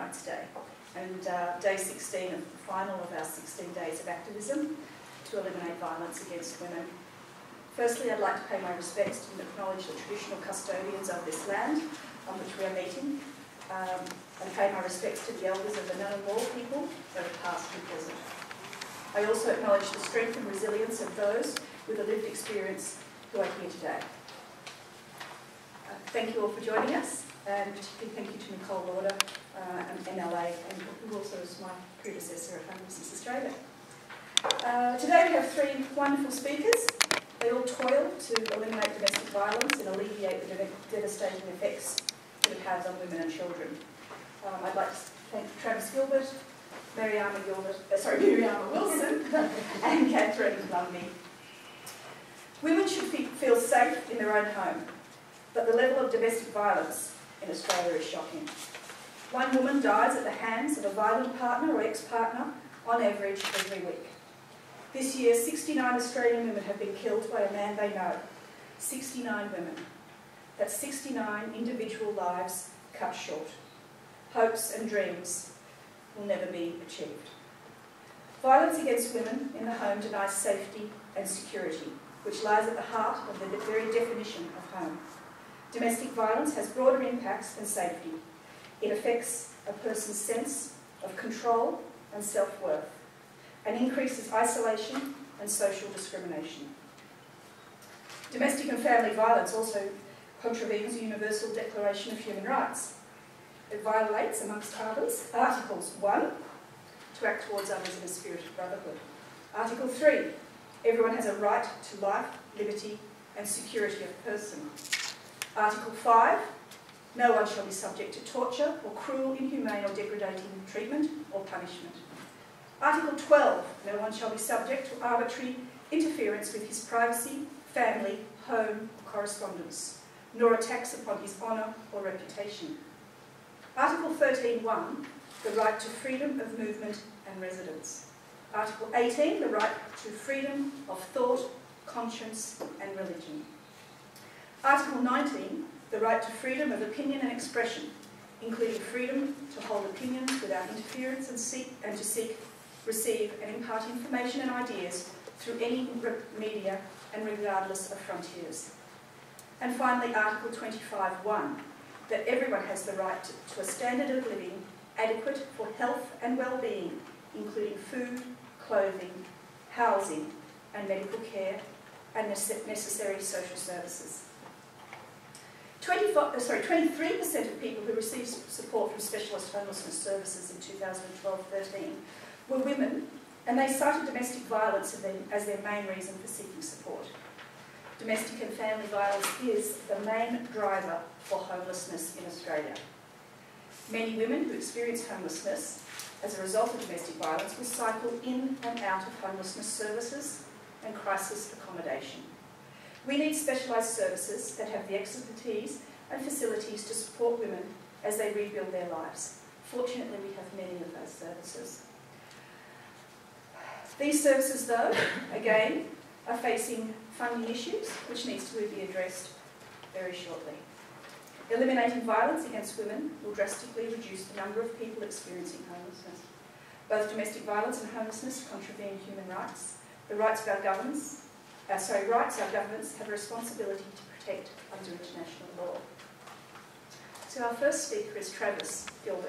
Rights Day, and day 16 of the final of our 16 days of activism to eliminate violence against women. Firstly, I'd like to pay my respects and acknowledge the traditional custodians of this land on which we are meeting, and pay my respects to the elders of the Ngunnawal people, both past and present. I also acknowledge the strength and resilience of those with a lived experience who are here today. Thank you all for joining us, and particularly thank you to Nicole Lauder and NLA, and who also is my predecessor at Homelessness Australia. Today we have three wonderful speakers. They all toil to eliminate domestic violence and alleviate the devastating effects that it has on women and children. I'd like to thank Travis Gilbert, Miriama Wilson, and Catherine Lumby. Women should feel safe in their own home, but the level of domestic violence in Australia is shocking. One woman dies at the hands of a violent partner or ex-partner on average every week. This year, 69 Australian women have been killed by a man they know. 69 women. That's 69 individual lives cut short. Hopes and dreams will never be achieved. Violence against women in the home denies safety and security, which lies at the heart of the very definition of home. Domestic violence has broader impacts than safety. It affects a person's sense of control and self-worth, and increases isolation and social discrimination. Domestic and family violence also contravenes the Universal Declaration of Human Rights. It violates, amongst others, Articles 1, to act towards others in a spirit of brotherhood. Article 3, everyone has a right to life, liberty and security of person. Article 5, no one shall be subject to torture or cruel, inhumane or degrading treatment or punishment. Article 12, no one shall be subject to arbitrary interference with his privacy, family, home or correspondence, nor attacks upon his honour or reputation. Article 13.1, the right to freedom of movement and residence. Article 18, the right to freedom of thought, conscience and religion. Article 19, the right to freedom of opinion and expression, including freedom to hold opinions without interference and to seek, receive and impart information and ideas through any media and regardless of frontiers. And finally, Article 25.1, that everyone has the right to a standard of living adequate for health and well-being, including food, clothing, housing and medical care and necessary social services. 23% of people who received support from specialist homelessness services in 2012-13 were women, and they cited domestic violence as their main reason for seeking support. Domestic and family violence is the main driver for homelessness in Australia. Many women who experience homelessness as a result of domestic violence will cycle in and out of homelessness services and crisis accommodation. We need specialised services that have the expertise and facilities to support women as they rebuild their lives. Fortunately, we have many of those services. These services, though, again, are facing funding issues, which needs to be addressed very shortly. Eliminating violence against women will drastically reduce the number of people experiencing homelessness. Both domestic violence and homelessness contravene human rights. The rights our governments have a responsibility to protect under international law. So our first speaker is Travis Gilbert.